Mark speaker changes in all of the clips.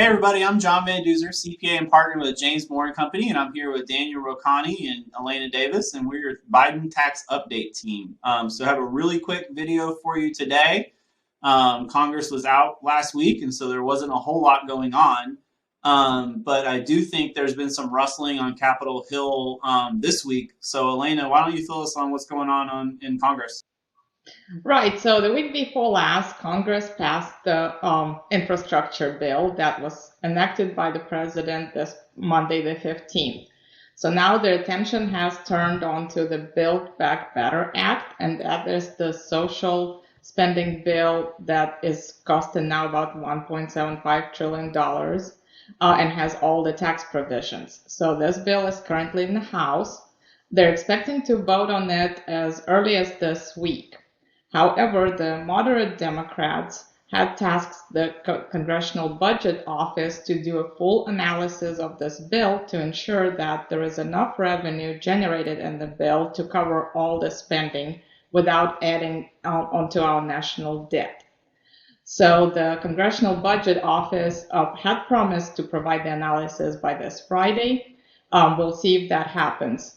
Speaker 1: Everybody, I'm John Van Duzer, CPA and partner with James Moore and Company, and I'm here with Daniel Rocani and Elena Davis, and we're your Biden tax update team. So I have a really quick video for you today. Congress was out last week, and so there wasn't a whole lot going on. But I do think there's been some rustling on Capitol Hill this week. So Elena, why don't you fill us on what's going on in Congress?
Speaker 2: Right. So the week before last, Congress passed the infrastructure bill that was enacted by the president this Monday, the 15th. So now their attention has turned on to the Build Back Better Act, and that is the social spending bill that is costing now about $1.75 trillion and has all the tax provisions. So this bill is currently in the House. They're expecting to vote on it as early as this week. However, the moderate Democrats had tasked the Congressional Budget Office to do a full analysis of this bill to ensure that there is enough revenue generated in the bill to cover all the spending without adding onto our national debt. So the Congressional Budget Office had promised to provide the analysis by this Friday. We'll see if that happens.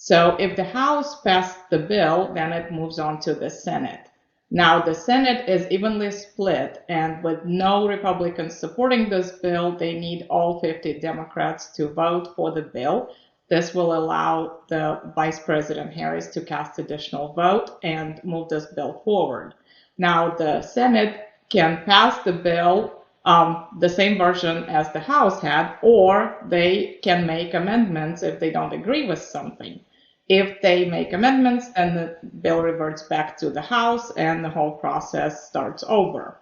Speaker 2: So if the House passed the bill, then it moves on to the Senate. Now the Senate is evenly split, and with no Republicans supporting this bill, they need all 50 Democrats to vote for the bill. This will allow the Vice President Harris to cast additional vote and move this bill forward. Now the Senate can pass the bill the same version as the House had, or they can make amendments if they don't agree with something. If they make amendments, then the bill reverts back to the House and the whole process starts over.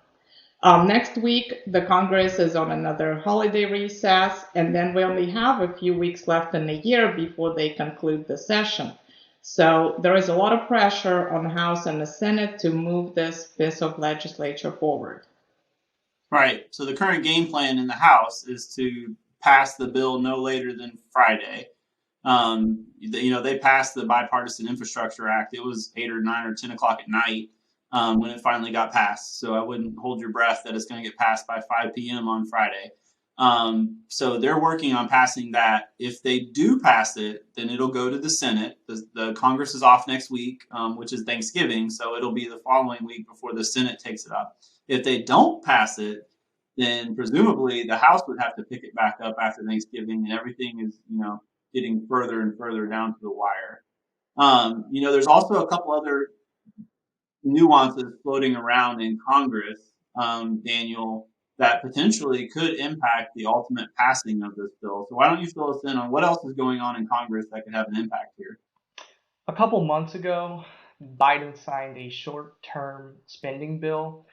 Speaker 2: Next week, the Congress is on another holiday recess, and then we only have a few weeks left in the year before they conclude the session. So there is a lot of pressure on the House and the Senate to move this piece of legislation forward.
Speaker 1: Right. So the current game plan in the House is to pass the bill no later than Friday. They passed the Bipartisan Infrastructure Act. It was 8 or 9 or 10 o'clock at night when it finally got passed. So I wouldn't hold your breath that it's going to get passed by 5 p.m. on Friday. So they're working on passing that. If they do pass it, then it'll go to the Senate. The Congress is off next week, which is Thanksgiving. So it'll be the following week before the Senate takes it up. If they don't pass it, then presumably the House would have to pick it back up after Thanksgiving, and everything is, getting further and further down to the wire. There's also a couple other nuances floating around in Congress, Daniel, that potentially could impact the ultimate passing of this bill. So why don't you fill us in on what else is going on in Congress that could have an impact here?
Speaker 3: A couple months ago, Biden signed a short-term spending bill,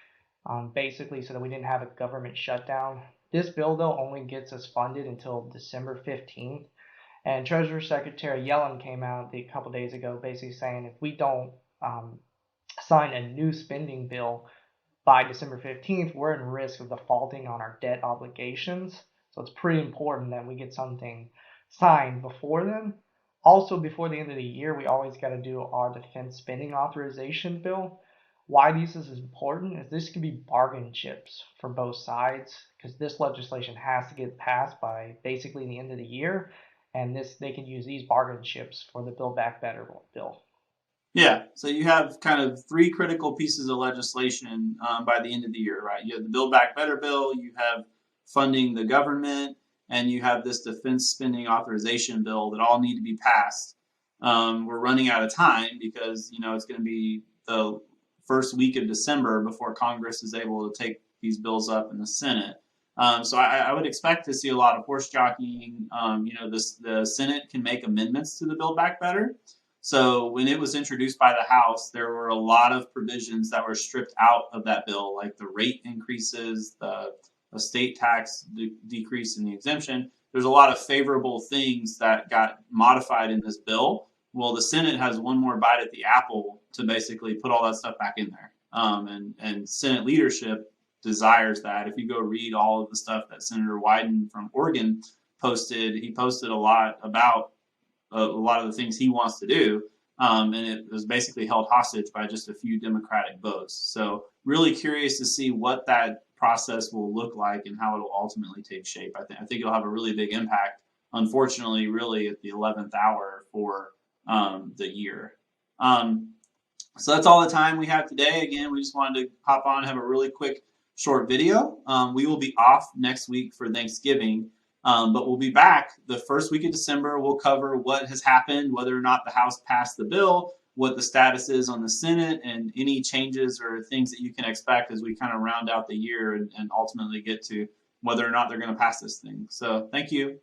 Speaker 3: basically so that we didn't have a government shutdown. This bill, though, only gets us funded until December 15th. And Treasury Secretary Yellen came out a couple days ago basically saying if we don't sign a new spending bill by December 15th, we're in risk of defaulting on our debt obligations. So it's pretty important that we get something signed before then. Also, before the end of the year, we always got to do our defense spending authorization bill. Why this is important is this can be bargain chips for both sides because this legislation has to get passed by basically the end of the year. And they can use these bargain chips for the Build Back Better bill.
Speaker 1: Yeah, so you have kind of three critical pieces of legislation by the end of the year, right? You have the Build Back Better bill, you have funding the government, and you have this defense spending authorization bill that all need to be passed. We're running out of time because, it's going to be the first week of December before Congress is able to take these bills up in the Senate. So I would expect to see a lot of horse jockeying. The Senate can make amendments to the Build Back Better. So when it was introduced by the House, there were a lot of provisions that were stripped out of that bill, like the rate increases, the estate tax decrease in the exemption. There's a lot of favorable things that got modified in this bill. Well, the Senate has one more bite at the apple to basically put all that stuff back in there. And Senate leadership desires that. If you go read all of the stuff that Senator Wyden from Oregon posted, he posted a lot about a lot of the things he wants to do. And it was basically held hostage by just a few Democratic votes. So really curious to see what that process will look like and how it'll ultimately take shape. I think it'll have a really big impact, unfortunately, really at the 11th hour for the year. So that's all the time we have today. Again, we just wanted to hop on and have a really quick short video. We will be off next week for Thanksgiving, but we'll be back the first week of December. We'll cover what has happened, whether or not the House passed the bill, what the status is on the Senate, and any changes or things that you can expect as we kind of round out the year and ultimately get to whether or not they're going to pass this thing. So thank you.